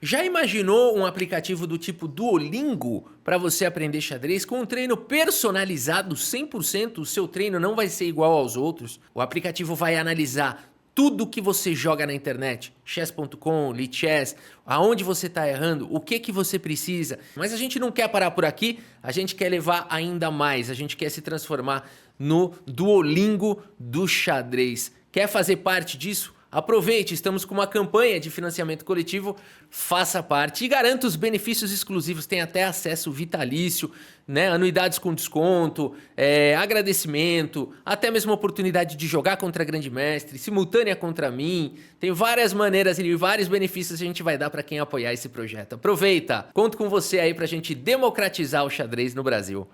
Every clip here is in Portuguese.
Já imaginou um aplicativo do tipo Duolingo para você aprender xadrez com um treino personalizado 100%? O seu treino não vai ser igual aos outros. O aplicativo vai analisar tudo que você joga na internet, chess.com, Lichess, aonde você está errando, o que você precisa. Mas a gente não quer parar por aqui, a gente quer levar ainda mais, a gente quer se transformar no Duolingo do xadrez. Quer fazer parte disso? Aproveite, estamos com uma campanha de financiamento coletivo, faça parte e garanta os benefícios exclusivos, tem até acesso vitalício, né? Anuidades com desconto, agradecimento, até mesmo a oportunidade de jogar contra Grande Mestre, simultânea contra mim, tem várias maneiras e vários benefícios que a gente vai dar para quem apoiar esse projeto. Aproveita, conto com você aí pra gente democratizar o xadrez no Brasil.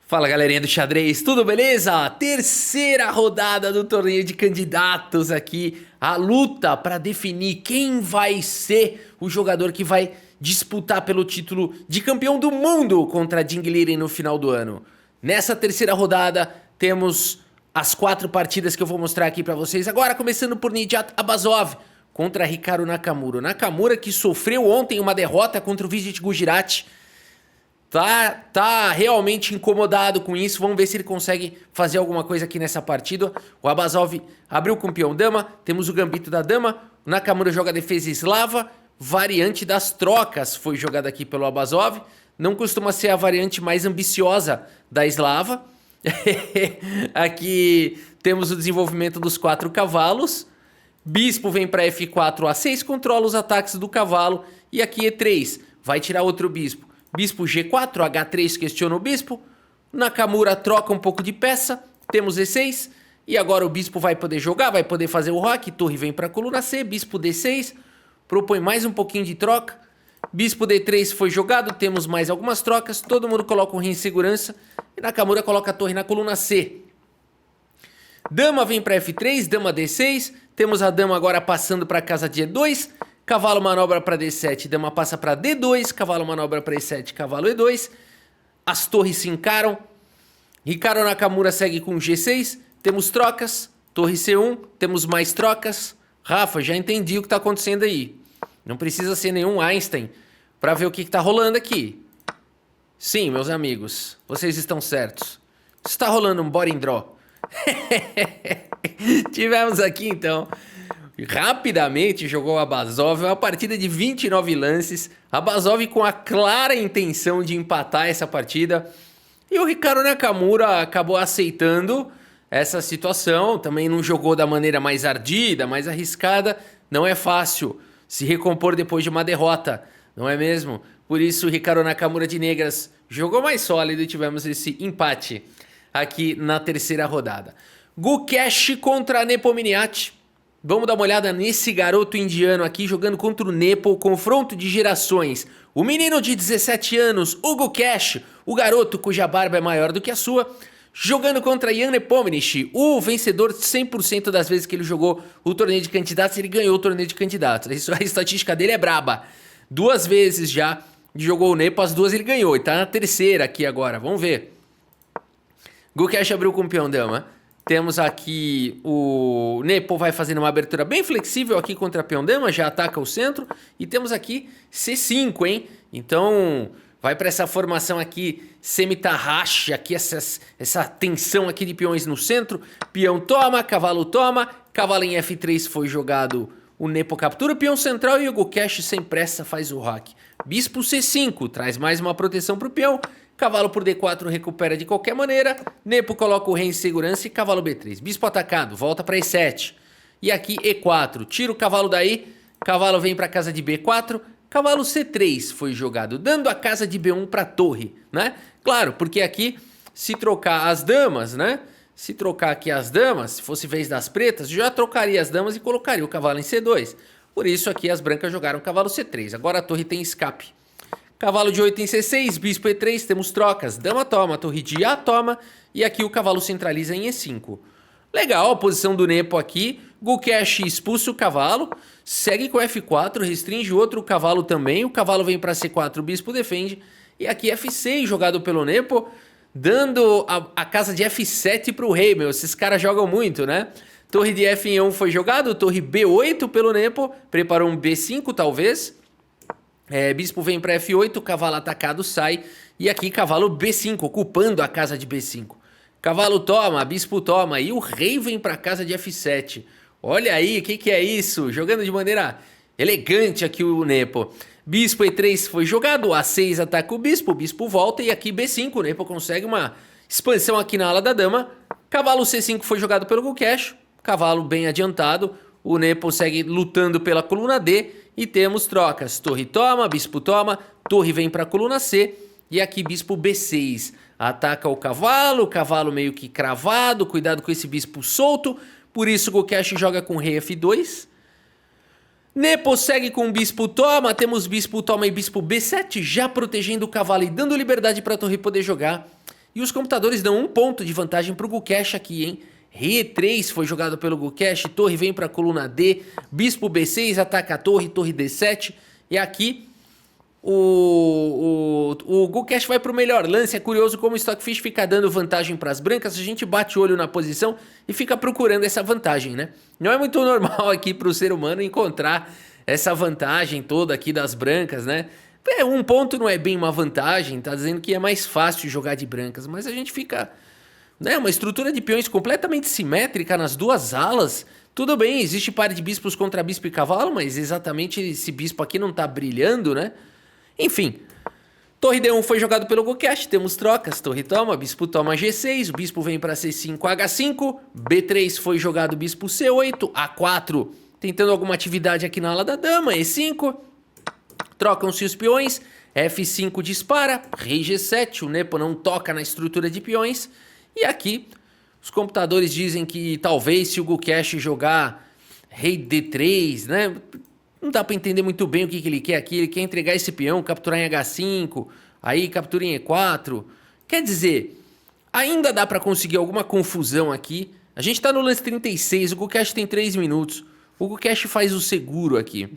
Fala galerinha do xadrez, tudo beleza? Terceira rodada do torneio de candidatos aqui, a luta para definir quem vai ser o jogador que vai disputar pelo título de campeão do mundo contra Jing Liren no final do ano. Nessa terceira rodada temos as 4 partidas que eu vou mostrar aqui para vocês, agora começando por Nijat Abazov contra Hikaru Nakamura. Nakamura que sofreu ontem uma derrota contra o Vijit Gujarati. Tá realmente incomodado com isso. Vamos ver se ele consegue fazer alguma coisa aqui nessa partida. O Abazov abriu com o peão dama. Temos o gambito da dama. O Nakamura joga a defesa eslava. Variante das trocas foi jogada aqui pelo Abazov. Não costuma ser a variante mais ambiciosa da eslava. Aqui temos o desenvolvimento dos 4 cavalos. Bispo vem para F4, A6, controla os ataques do cavalo. E aqui E3, vai tirar outro bispo. Bispo G4, H3 questiona o bispo. Nakamura troca um pouco de peça. Temos E6. E agora o bispo vai poder jogar, vai poder fazer o roque. Torre vem para a coluna C. Bispo D6. Propõe mais um pouquinho de troca. Bispo D3 foi jogado. Temos mais algumas trocas. Todo mundo coloca um rei em segurança. E Nakamura coloca a torre na coluna C. Dama vem para F3. Dama D6. Temos a dama agora passando para a casa de E2. Cavalo manobra para D7, dama passa para D2, cavalo manobra para E7, cavalo E2. As torres se encaram. Hikaru Nakamura segue com G6. Temos trocas. Torre C1. Temos mais trocas. Rafa, já entendi o que está acontecendo aí. Não precisa ser nenhum Einstein para ver o que está rolando aqui. Sim, meus amigos, vocês estão certos. Está rolando um body draw. Tivemos aqui então... Rapidamente jogou Abazov, uma partida de 29 lances. Abazov com a clara intenção de empatar essa partida. E o Hikaru Nakamura acabou aceitando essa situação. Também não jogou da maneira mais ardida, mais arriscada. Não é fácil se recompor depois de uma derrota, não é mesmo? Por isso o Hikaru Nakamura de negras jogou mais sólido e tivemos esse empate aqui na terceira rodada. Gukesh contra Nepomniachtchi. Vamos dar uma olhada nesse garoto indiano aqui jogando contra o Nepo, confronto de gerações. O menino de 17 anos, o Gukesh, o garoto cuja barba é maior do que a sua, jogando contra Jan Nepomniachtchi, o vencedor 100% das vezes que ele jogou o torneio de candidatos, ele ganhou o torneio de candidatos. Isso, a estatística dele é braba. 2 vezes já jogou o Nepo, as 2 ele ganhou, e tá na terceira aqui agora, vamos ver. Gukesh abriu com o peão dama. Temos aqui o Nepo vai fazendo uma abertura bem flexível aqui contra a peão dama, já ataca o centro. E temos aqui C5, hein? Então vai para essa formação aqui semi-tarraxa, aqui essa tensão aqui de peões no centro. Peão toma, cavalo em F3 foi jogado, o Nepo captura o peão central e o Gukesh sem pressa faz o roque. Bispo C5, traz mais uma proteção para o peão. Cavalo por D4 recupera de qualquer maneira. Nepo coloca o rei em segurança e cavalo B3. Bispo atacado, volta para E7. E aqui E4. Tira o cavalo daí. Cavalo vem para a casa de B4. Cavalo C3 foi jogado, dando a casa de B1 para a torre, né? Claro, porque aqui se trocar as damas, né? Se trocar aqui as damas, se fosse vez das pretas, já trocaria as damas e colocaria o cavalo em C2. Por isso aqui as brancas jogaram cavalo C3. Agora a torre tem escape. Cavalo de 8 em C6, bispo E3, temos trocas. Dama toma, torre de A toma. E aqui o cavalo centraliza em E5. Legal a posição do Nepo aqui. Gukesh expulsa o cavalo. Segue com F4, restringe outro cavalo também. O cavalo vem para C4, o bispo defende. E aqui F6 jogado pelo Nepo. Dando a casa de F7 para o rei, meu. Esses caras jogam muito, né? Torre de F1 foi jogado. Torre B8 pelo Nepo. Preparou um B5 talvez. Bispo vem para F8, cavalo atacado sai. E aqui cavalo B5, ocupando a casa de B5. Cavalo toma, bispo toma. E o rei vem para casa de F7. Olha aí, o que é isso? Jogando de maneira elegante aqui o Nepo. Bispo E3 foi jogado, A6 ataca o bispo volta. E aqui B5, o Nepo consegue uma expansão aqui na ala da dama. Cavalo C5 foi jogado pelo Gukesh. Cavalo bem adiantado. O Nepo segue lutando pela coluna D. E temos trocas. Torre toma, bispo toma. Torre vem para a coluna C. E aqui bispo B6. Ataca o cavalo meio que cravado. Cuidado com esse bispo solto. Por isso o Gukesh joga com rei F2. Nepo segue com bispo toma. Temos bispo toma e bispo B7 já protegendo o cavalo e dando liberdade para a torre poder jogar. E os computadores dão 1 ponto de vantagem para o Gukesh aqui, hein? Rei E3 foi jogado pelo Gukesh, torre vem para a coluna D, bispo B6 ataca a torre, torre D7. E aqui o Gukesh vai para o melhor lance. É curioso como o Stockfish fica dando vantagem para as brancas. A gente bate o olho na posição e fica procurando essa vantagem, né? Não é muito normal aqui para o ser humano encontrar essa vantagem toda aqui das brancas, né? 1 ponto não é bem uma vantagem, tá dizendo que é mais fácil jogar de brancas, mas a gente fica... né, uma estrutura de peões completamente simétrica nas duas alas. Tudo bem, existe par de bispos contra bispo e cavalo, mas exatamente esse bispo aqui não tá brilhando, né? Enfim, torre D1 foi jogado pelo Gukesh, temos trocas. Torre toma, bispo toma G6, o bispo vem para C5, H5. B3 foi jogado bispo C8, A4 tentando alguma atividade aqui na ala da dama, E5. Trocam-se os peões, F5 dispara, rei G7, o Nepo não toca na estrutura de peões. E aqui, os computadores dizem que talvez se o Gukesh jogar rei D3, né? Não dá para entender muito bem o que ele quer aqui. Ele quer entregar esse peão, capturar em H5, aí captura em E4. Quer dizer, ainda dá para conseguir alguma confusão aqui. A gente tá no lance 36, o Gukesh tem 3 minutos. O Gukesh faz o seguro aqui.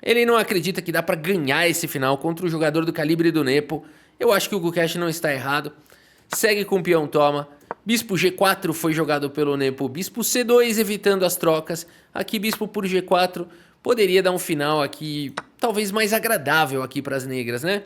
Ele não acredita que dá para ganhar esse final contra o jogador do calibre do Nepo. Eu acho que o Gukesh não está errado. Segue com o peão toma. Bispo G4 foi jogado pelo Nepo. Bispo C2 evitando as trocas. Aqui bispo por G4 poderia dar um final aqui talvez mais agradável aqui para as negras, né?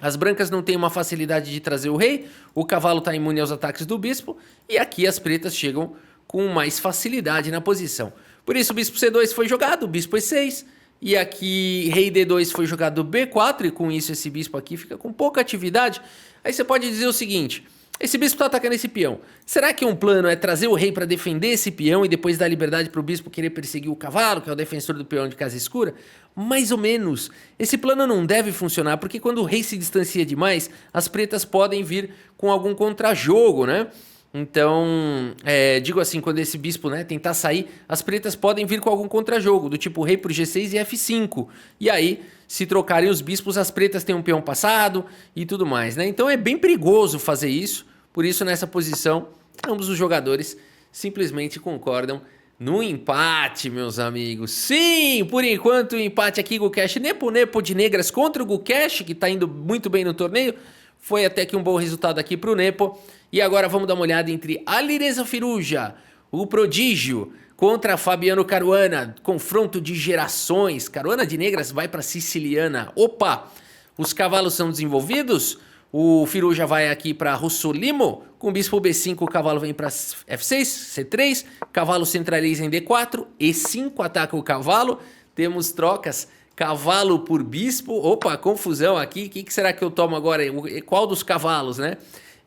As brancas não têm uma facilidade de trazer o rei. O cavalo está imune aos ataques do bispo. E aqui as pretas chegam com mais facilidade na posição. Por isso o bispo C2 foi jogado. Bispo E6. E aqui rei D2 foi jogado B4 e com isso esse bispo aqui fica com pouca atividade. Aí você pode dizer o seguinte, esse bispo está atacando esse peão. Será que um plano é trazer o rei para defender esse peão e depois dar liberdade para o bispo querer perseguir o cavalo, que é o defensor do peão de casa escura? Mais ou menos. Esse plano não deve funcionar porque quando o rei se distancia demais, as pretas podem vir com algum contrajogo, né? Então, digo assim, quando esse bispo, né, tentar sair, as pretas podem vir com algum contrajogo, do tipo rei por G6 e F5. E aí, se trocarem os bispos, as pretas têm um peão passado e tudo mais, né? Então é bem perigoso fazer isso, por isso nessa posição, ambos os jogadores simplesmente concordam no empate, meus amigos. Sim, por enquanto o empate aqui, Gukesh Nepo de negras contra o Gukesh, que tá indo muito bem no torneio. Foi até que um bom resultado aqui pro Nepo. E agora vamos dar uma olhada entre Alireza Firuja, o prodígio, contra Fabiano Caruana. Confronto de gerações. Caruana de negras vai para Siciliana. Opa! Os cavalos são desenvolvidos. O Firuja vai aqui para Russolimo. Com bispo B5 o cavalo vem para F6, C3. Cavalo centraliza em D4. E5 ataca o cavalo. Temos trocas. Cavalo por bispo. Opa, confusão aqui. O que será que eu tomo agora? Qual dos cavalos, né?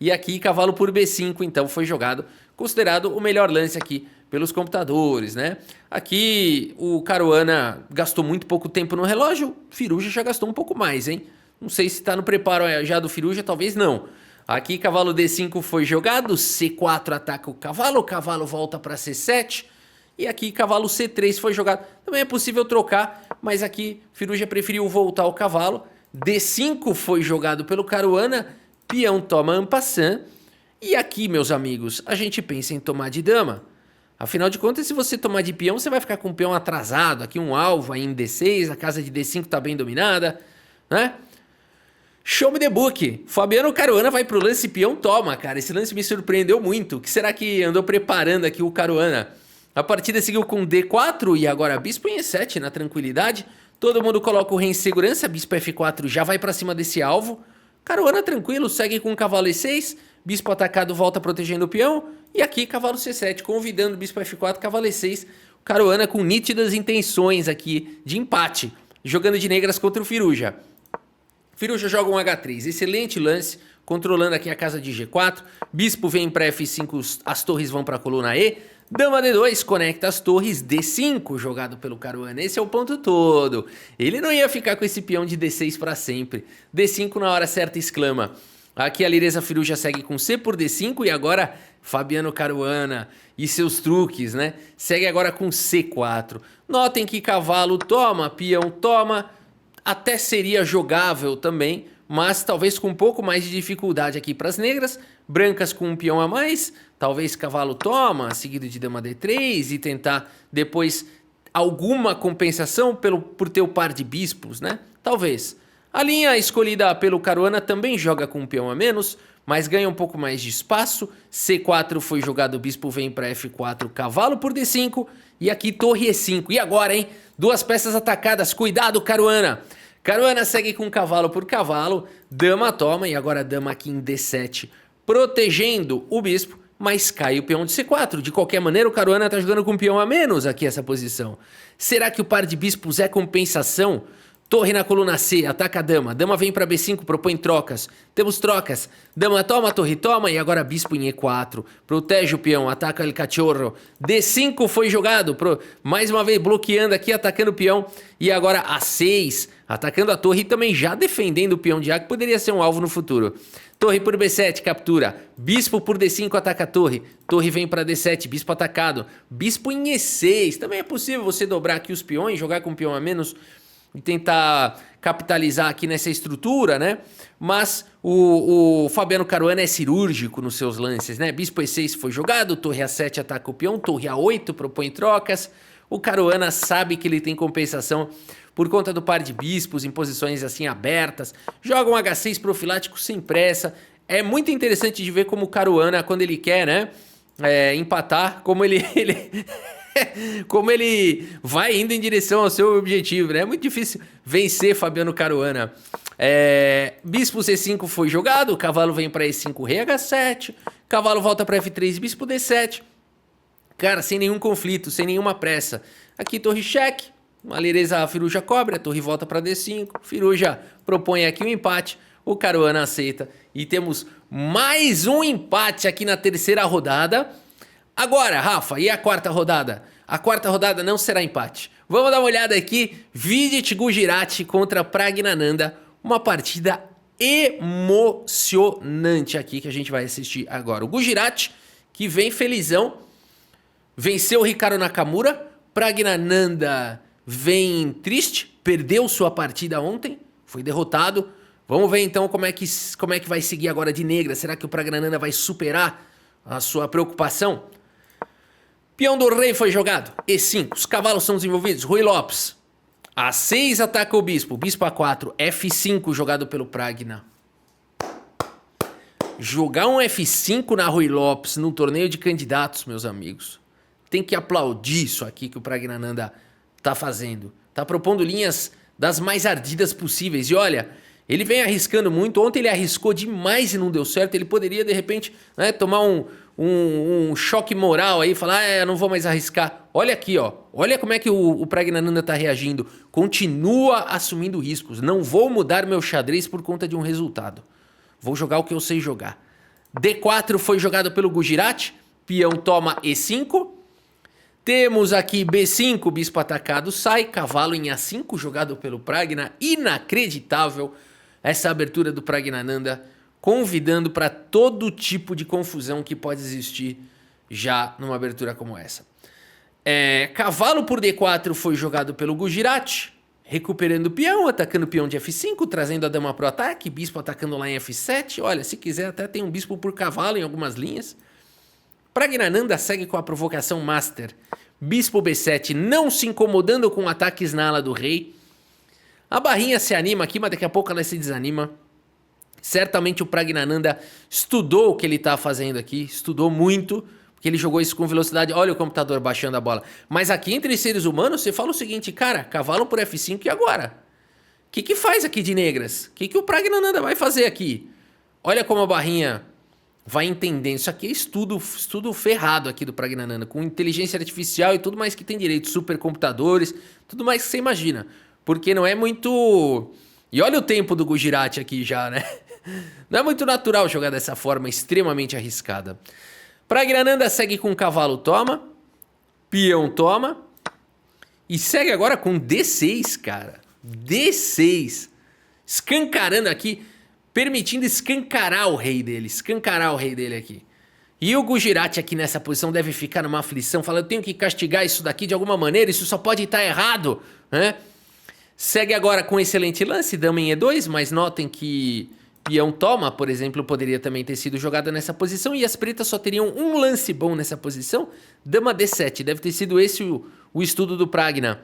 E aqui, cavalo por B5, então, foi jogado, considerado o melhor lance aqui pelos computadores, né? Aqui, o Caruana gastou muito pouco tempo no relógio, o Firuja já gastou um pouco mais, hein? Não sei se tá no preparo já do Firuja, talvez não. Aqui, cavalo D5 foi jogado, C4 ataca o cavalo volta para C7. E aqui, cavalo C3 foi jogado. Também é possível trocar, mas aqui, Firuja preferiu voltar o cavalo. D5 foi jogado pelo Caruana. Peão toma en passant. E aqui, meus amigos, a gente pensa em tomar de dama. Afinal de contas, se você tomar de peão, você vai ficar com o peão atrasado. Aqui um alvo aí em D6, a casa de D5 tá bem dominada, né? Show me the book. Fabiano Caruana vai pro lance peão toma, cara. Esse lance me surpreendeu muito. O que será que andou preparando aqui o Caruana? A partida seguiu com D4 e agora bispo em E7 na tranquilidade. Todo mundo coloca o rei em segurança, bispo F4 já vai pra cima desse alvo. Caruana tranquilo, segue com o cavalo E6, bispo atacado volta protegendo o peão. E aqui cavalo C7, convidando o bispo F4, cavalo E6. Caruana com nítidas intenções aqui de empate, jogando de negras contra o Firuja. Firuja joga um H3, excelente lance, controlando aqui a casa de G4. Bispo vem para F5, as torres vão para a coluna E. Dama D2, conecta as torres, D5, jogado pelo Caruana. Esse é o ponto todo. Ele não ia ficar com esse peão de D6 para sempre. D5 na hora certa exclama. Aqui a Lireza Firuja segue com C por D5 e agora Fabiano Caruana e seus truques, né? Segue agora com C4. Notem que cavalo toma, peão toma, até seria jogável também, mas talvez com um pouco mais de dificuldade aqui para as negras. Brancas com um peão a mais, talvez cavalo toma, seguido de dama D3 e tentar depois alguma compensação por ter o par de bispos, né? Talvez. A linha escolhida pelo Caruana também joga com um peão a menos, mas ganha um pouco mais de espaço. C4 foi jogado, o bispo vem para F4, cavalo por D5 e aqui torre E5. E agora, hein? Duas peças atacadas, cuidado Caruana! Caruana segue com cavalo por cavalo, dama toma e agora dama aqui em D7, protegendo o bispo, mas cai o peão de C4. De qualquer maneira, o Caruana tá jogando com um peão a menos aqui essa posição. Será que o par de bispos é compensação? Torre na coluna C, ataca a dama. Dama vem para B5, propõe trocas. Temos trocas. Dama toma, torre toma e agora bispo em E4. Protege o peão, ataca el cachorro. D5 foi jogado, mais uma vez bloqueando aqui, atacando o peão. E agora A6, atacando a torre e também já defendendo o peão de A, que poderia ser um alvo no futuro. Torre por B7, captura. Bispo por D5, ataca a torre. Torre vem para D7, bispo atacado. Bispo em E6. Também é possível você dobrar aqui os peões, jogar com um peão a menos e tentar capitalizar aqui nessa estrutura, né? Mas o Fabiano Caruana é cirúrgico nos seus lances, né? Bispo E6 foi jogado, torre A7 ataca o peão, torre A8 propõe trocas. O Caruana sabe que ele tem compensação por conta do par de bispos em posições assim abertas. Joga um H6 profilático sem pressa. É muito interessante de ver como o Caruana, quando ele quer, né? Empatar, como ele como ele vai indo em direção ao seu objetivo, né? É muito difícil vencer Fabiano Caruana. Bispo C5 foi jogado, o cavalo vem para E5, rei H7, cavalo volta para F3, bispo D7. Cara, sem nenhum conflito, sem nenhuma pressa. Aqui torre cheque, a Lireza Firuja cobre, a torre volta para D5, Firuja propõe aqui um empate, o Caruana aceita e temos mais um empate aqui na terceira rodada. Agora, Rafa, e a quarta rodada? A quarta rodada não será empate. Vamos dar uma olhada aqui. Vidit Gujarati contra Praggnanandhaa. Uma partida emocionante aqui que a gente vai assistir agora. O Gujarati, que vem felizão, venceu o Hikaru Nakamura. Praggnanandhaa vem triste, perdeu sua partida ontem, foi derrotado. Vamos ver então como é que vai seguir agora de negra. Será que o Praggnanandhaa vai superar a sua preocupação? Peão do rei foi jogado. E5. Os cavalos são desenvolvidos. Rui Lopes. A6 ataca o bispo. Bispo A4. F5 jogado pelo Pragna. Jogar um F5 na Rui Lopes no torneio de candidatos, meus amigos. Tem que aplaudir isso aqui que o Praggnanandhaa tá fazendo. Tá propondo linhas das mais ardidas possíveis. E olha, ele vem arriscando muito. Ontem ele arriscou demais e não deu certo. Ele poderia, de repente, né, tomar um choque moral aí, falar, eu não vou mais arriscar. Olha aqui, ó. Olha como é que o Praggnanandhaa tá reagindo. Continua assumindo riscos. Não vou mudar meu xadrez por conta de um resultado. Vou jogar o que eu sei jogar. D4 foi jogado pelo Gujarati. Peão toma E5. Temos aqui B5, bispo atacado, sai. Cavalo em A5, jogado pelo Pragna. Inacreditável essa abertura do Praggnanandhaa, convidando para todo tipo de confusão que pode existir já numa abertura como essa. Cavalo por D4 foi jogado pelo Gujarati, recuperando o peão, atacando o peão de F5, trazendo a dama pro ataque, bispo atacando lá em F7. Olha, se quiser até tem um bispo por cavalo em algumas linhas. Praggnanandhaa segue com a provocação master. Bispo B7 não se incomodando com ataques na ala do rei. A barrinha se anima aqui, mas daqui a pouco ela se desanima. Certamente o Praggnanandhaa estudou o que ele está fazendo aqui, estudou muito, que ele jogou isso com velocidade. Olha o computador baixando a bola. Mas aqui entre seres humanos, você fala o seguinte, cara, cavalo por F5 e agora? O que faz aqui de negras? O que o Praggnanandhaa vai fazer aqui? Olha como a barrinha vai entendendo. Isso aqui é estudo ferrado aqui do Praggnanandhaa, com inteligência artificial e tudo mais que tem direito, supercomputadores, tudo mais que você imagina. Porque não é muito... E olha o tempo do Gujarati aqui já, né? Não é muito natural jogar dessa forma extremamente arriscada. Praggnanandhaa segue com cavalo toma, peão toma, e segue agora com D6, cara. D6. Escancarando aqui, permitindo escancarar o rei dele. Escancarar o rei dele aqui. E o Gujarati aqui nessa posição deve ficar numa aflição, falando, eu tenho que castigar isso daqui de alguma maneira, isso só pode estar errado, né? Segue agora com excelente lance, dama em E2, mas notem que peão toma, por exemplo, poderia também ter sido jogado nessa posição, e as pretas só teriam um lance bom nessa posição, dama D7, deve ter sido esse o estudo do Pragna.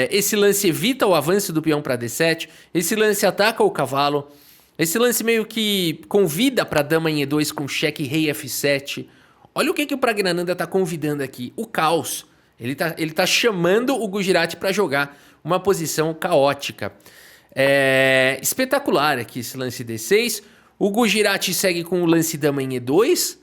Esse lance evita o avanço do peão para D7, esse lance ataca o cavalo, esse lance meio que convida para dama em E2 com cheque rei F7. Olha o que o Praggnanandhaa está convidando aqui, o caos. Ele tá chamando o Gujarati para jogar uma posição caótica. Espetacular aqui esse lance D6. O Gujarati segue com o lance dama em E2,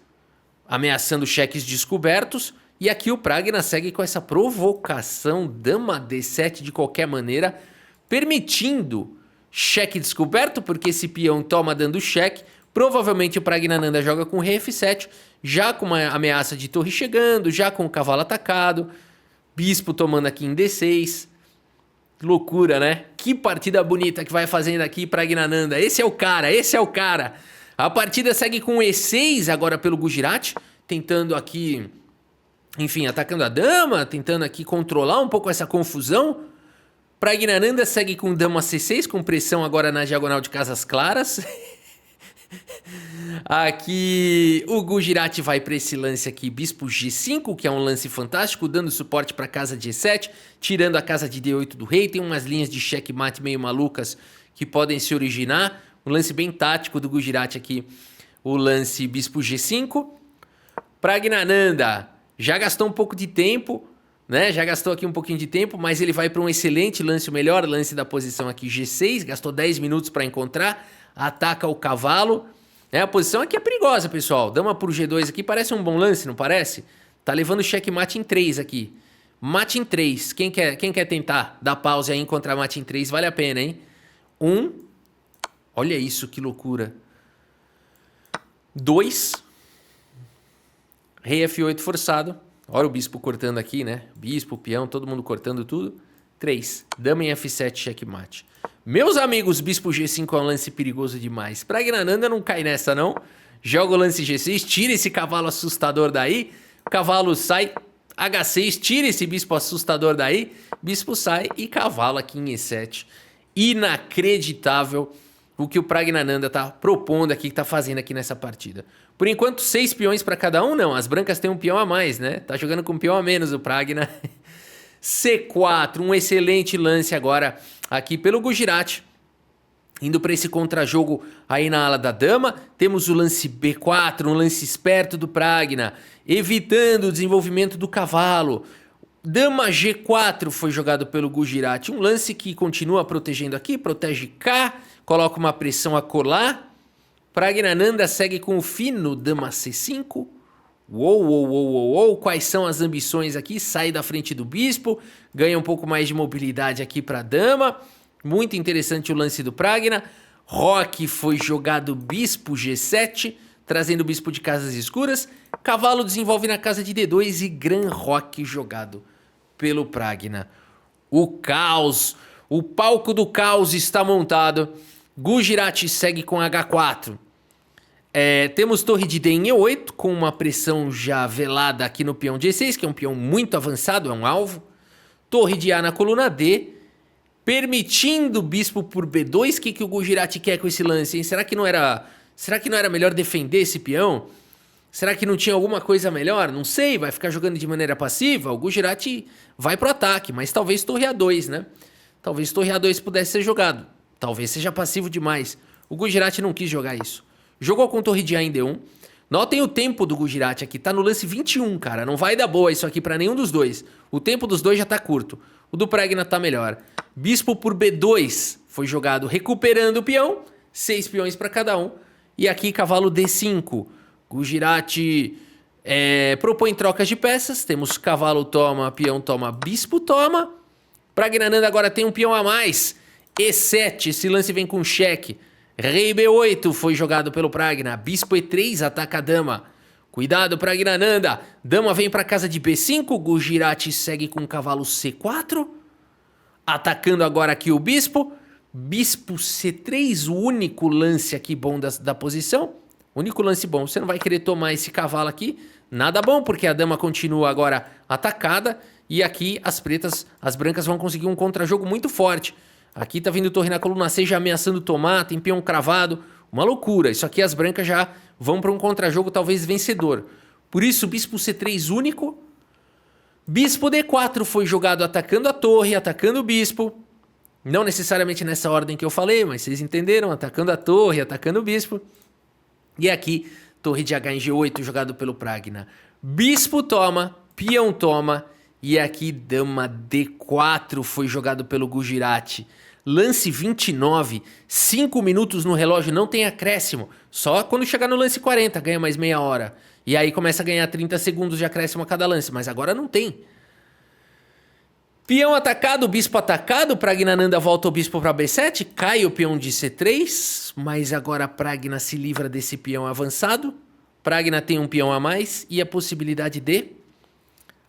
ameaçando cheques descobertos. E aqui o Pragna segue com essa provocação dama D7 de qualquer maneira, permitindo cheque descoberto, porque esse peão toma dando cheque. Provavelmente o Praggnanandhaa joga com rei F7, já com uma ameaça de torre chegando, já com o cavalo atacado. Bispo tomando aqui em D6. Loucura, né? Que partida bonita que vai fazendo aqui Praggnanandhaa. Esse é o cara, esse é o cara. A partida segue com E6 agora pelo Gujarati, tentando aqui, enfim, atacando a dama, tentando aqui controlar um pouco essa confusão. Praggnanandhaa segue com dama C6, com pressão agora na diagonal de casas claras. Aqui o Gujarati vai para esse lance aqui, bispo G5, que é um lance fantástico, dando suporte para a casa de E7, tirando a casa de D8 do rei. Tem umas linhas de checkmate meio malucas que podem se originar. Um lance bem tático do Gujarati aqui, o lance bispo G5. Praggnanandhaa já gastou um pouco de tempo, né? Já gastou aqui um pouquinho de tempo, mas ele vai para um excelente lance, o melhor lance da posição aqui, G6. Gastou 10 minutos para encontrar, ataca o cavalo. A posição aqui é perigosa, pessoal. Dama por G2 aqui parece um bom lance, não parece? Tá levando checkmate em 3 aqui. Mate em 3. Quem quer tentar dar pausa aí e encontrar mate em 3? Vale a pena, hein? 1. Olha isso, que loucura. 2. Rei F8 forçado. Olha o bispo cortando aqui, né? Bispo, peão, todo mundo cortando tudo. 3. Dama em F7, checkmate. Meus amigos, bispo G5 é um lance perigoso demais. Praggnanandhaa não cai nessa, não. Joga o lance G6, tira esse cavalo assustador daí. O cavalo sai, H6, tira esse bispo assustador daí. Bispo sai e cavalo aqui em E7. Inacreditável o que o Praggnanandhaa tá propondo aqui, que tá fazendo aqui nessa partida. Por enquanto, 6 peões para cada um, não. As brancas têm um peão a mais, né? Tá jogando com um peão a menos o Pragna. C4, um excelente lance agora aqui pelo Gujarati. Indo para esse contrajogo aí na ala da dama. Temos o lance B4, um lance esperto do Pragna, evitando o desenvolvimento do cavalo. Dama G4 foi jogado pelo Gujarati. Um lance que continua protegendo aqui, protege K, coloca uma pressão a colar. Praggnanandhaa segue com o fino dama C5. Uou, quais são as ambições aqui? Sai da frente do bispo, ganha um pouco mais de mobilidade aqui para a dama. Muito interessante o lance do Pragna. Roque foi jogado bispo G7, trazendo o bispo de casas escuras. Cavalo desenvolve na casa de D2 e Gran Roque jogado pelo Pragna. O caos, o palco do caos está montado. Gujarati segue com H4. Temos torre de D em E8, com uma pressão já velada aqui no peão G6, que é um peão muito avançado, é um alvo. Torre de A na coluna D, permitindo bispo por B2. O que o Gujarati quer com esse lance, hein? Será que não era melhor defender esse peão? Será que não tinha alguma coisa melhor? Não sei, vai ficar jogando de maneira passiva? O Gujarati vai pro ataque, mas talvez torre A2, né? Talvez torre A2 pudesse ser jogado. Talvez seja passivo demais. O Gujarati não quis jogar isso. Jogou com torre de A em D1, Notem o tempo do Gujarati aqui, tá no lance 21, cara. Não vai dar boa isso aqui pra nenhum dos dois. O tempo dos dois já tá curto. O do Pragna tá melhor. Bispo por B2 foi jogado recuperando o peão. 6 peões pra cada um. E aqui cavalo D5. Gujarati propõe trocas de peças. Temos cavalo toma, peão toma, bispo toma. Pragnananda agora tem um peão a mais. E7, esse lance vem com cheque. Rei B8 foi jogado pelo Pragna. Bispo E3 ataca a dama. Cuidado, Pragnananda. Dama vem para casa de B5. Gujarati segue com cavalo C4. Atacando agora aqui o bispo. Bispo C3, o único lance aqui bom da posição. Único lance bom. Você não vai querer tomar esse cavalo aqui. Nada bom, porque a dama continua agora atacada. E aqui as brancas vão conseguir um contra-jogo muito forte. Aqui tá vindo torre na coluna C já ameaçando tomar, tem peão cravado. Uma loucura. Isso aqui as brancas já vão para um contra-jogo talvez vencedor. Por isso, bispo C3 único. Bispo D4 foi jogado atacando a torre, atacando o bispo. Não necessariamente nessa ordem que eu falei, mas vocês entenderam. Atacando a torre, atacando o bispo. E aqui, torre de H em G8 jogado pelo Pragna. Bispo toma, peão toma. E aqui, dama D4 foi jogado pelo Gujarati. Lance 29, 5 minutos no relógio, não tem acréscimo. Só quando chegar no lance 40, ganha mais meia hora. E aí começa a ganhar 30 segundos de acréscimo a cada lance, mas agora não tem. Peão atacado, bispo atacado, Pragnananda volta o bispo para B7, cai o peão de C3, mas agora Pragna se livra desse peão avançado. Pragna tem um peão a mais e a possibilidade de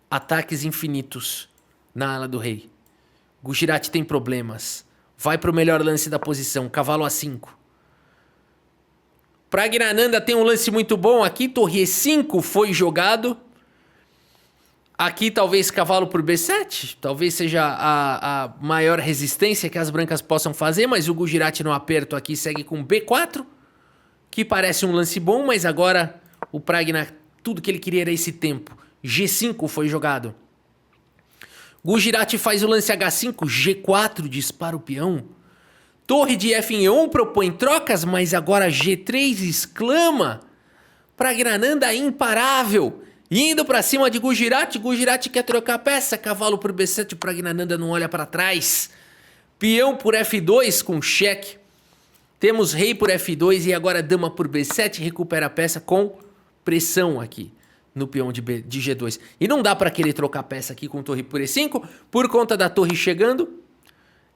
ataques infinitos na ala do rei. Gujarati tem problemas. Vai para o melhor lance da posição, cavalo A5. Pragnananda tem um lance muito bom aqui, torre E5 foi jogado. Aqui talvez cavalo por B7, talvez seja a maior resistência que as brancas possam fazer, mas o Gujarati no aperto aqui segue com B4, que parece um lance bom, mas agora o Pragna, tudo que ele queria era esse tempo. G5 foi jogado. Gujarati faz o lance H5, G4 dispara o peão. Torre de F em E1 propõe trocas, mas agora G3 exclama. Pragnananda imparável. Indo pra cima de Gujarati. Gujarati quer trocar a peça. Cavalo por B7, Pragnananda não olha para trás. Peão por F2 com cheque. Temos rei por F2 e agora dama por B7. Recupera a peça com pressão aqui no peão de G2. E não dá para querer trocar peça aqui com torre por E5, por conta da torre chegando.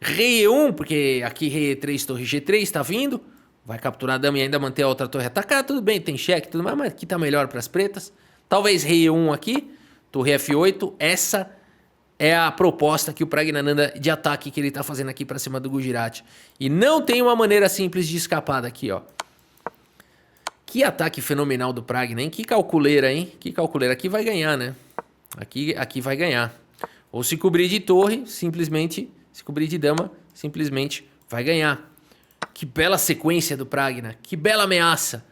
Rei E1, porque aqui rei E3, torre G3 tá vindo. Vai capturar a dama e ainda manter a outra torre atacada. Tudo bem, tem cheque, tudo mais, mas aqui tá melhor para as pretas. Talvez rei E1 aqui, torre F8. Essa é a proposta que o Pragnananda de ataque que ele tá fazendo aqui para cima do Gujarati. E não tem uma maneira simples de escapar daqui, ó. Que ataque fenomenal do Pragna, hein? Que calculeira, hein? Que calculeira. Aqui vai ganhar, né? Aqui vai ganhar. Ou se cobrir de torre, simplesmente... Se cobrir de dama, simplesmente vai ganhar. Que bela sequência do Pragna. Que bela ameaça.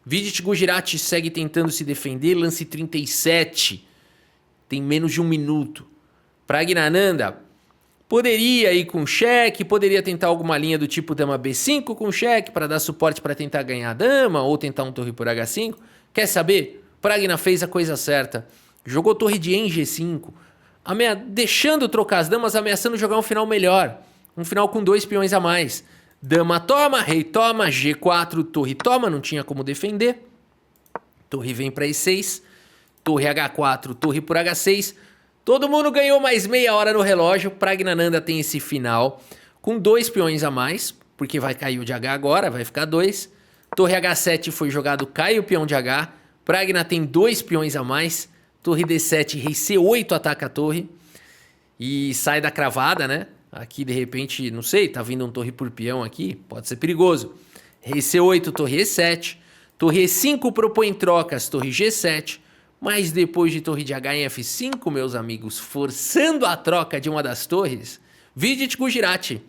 Vidit Gujarati segue tentando se defender. Lance 37. Tem menos de 1 minuto. Pragnananda poderia ir com cheque, poderia tentar alguma linha do tipo dama B5 com cheque para dar suporte para tentar ganhar a dama ou tentar um torre por H5. Quer saber? Pragna fez a coisa certa. Jogou torre de E em G5, deixando trocar as damas, ameaçando jogar um final melhor. Um final com 2 peões a mais. Dama toma, rei toma, G4, torre toma, não tinha como defender. Torre vem para E6, torre H4, torre por H6. Todo mundo ganhou mais meia hora no relógio. Pragnananda tem esse final com 2 peões a mais, porque vai cair o de H agora, vai ficar 2. Torre H7 foi jogado, cai o peão de H. Pragna tem 2 peões a mais. Torre D7, rei C8 ataca a torre. E sai da cravada, né? Aqui, de repente, não sei, tá vindo um torre por peão aqui, pode ser perigoso. Rei C8, torre E7. Torre E5 propõe trocas, torre G7. Mas depois de torre de H em F5, meus amigos, forçando a troca de uma das torres, Vidit Gujarati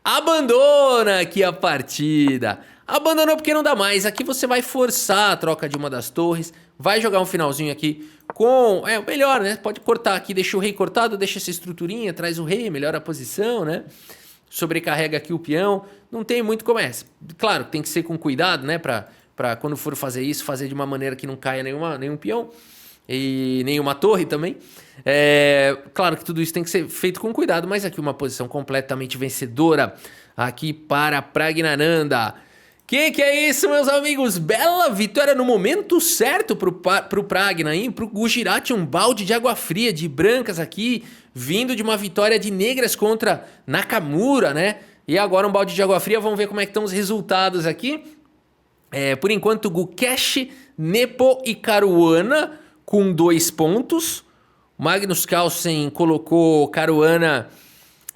abandona aqui a partida. Abandonou porque não dá mais. Aqui você vai forçar a troca de uma das torres. Vai jogar um finalzinho aqui com... melhor, né? Pode cortar aqui, deixa o rei cortado, deixa essa estruturinha, traz o rei, melhora a posição, né? Sobrecarrega aqui o peão. Não tem muito como é. Claro, tem que ser com cuidado, né? Pra para quando for fazer isso, fazer de uma maneira que não caia nenhum peão e nenhuma torre também. Claro que tudo isso tem que ser feito com cuidado, mas aqui uma posição completamente vencedora aqui para Pragnananda. Que é isso, meus amigos? Bela vitória no momento certo pro Pragna, hein? Pro Gujarati, um balde de água fria de brancas aqui, vindo de uma vitória de negras contra Nakamura, né? E agora um balde de água fria, vamos ver como é que estão os resultados aqui. Por enquanto, Gukesh, Nepo e Caruana com 2 pontos. Magnus Carlsen colocou Caruana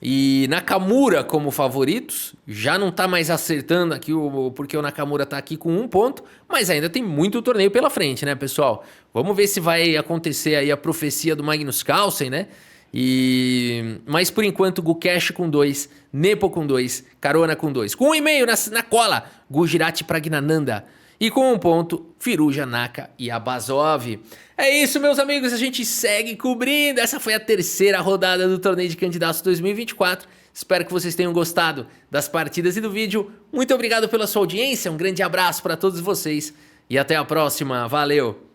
e Nakamura como favoritos. Já não tá mais acertando aqui, porque o Nakamura tá aqui com 1 ponto. Mas ainda tem muito torneio pela frente, né, pessoal? Vamos ver se vai acontecer aí a profecia do Magnus Carlsen, né? Mas por enquanto, Gukesh com 2, Nepo com 2, Caruana com 2. Com 1,5 na cola, Gujarati Pragnananda. E com 1 ponto, Firouzja, Naka e Abazov. É isso, meus amigos, a gente segue cobrindo. Essa foi a 3ª rodada do Torneio de Candidatos 2024. Espero que vocês tenham gostado das partidas e do vídeo. Muito obrigado pela sua audiência, um grande abraço para todos vocês e até a próxima. Valeu!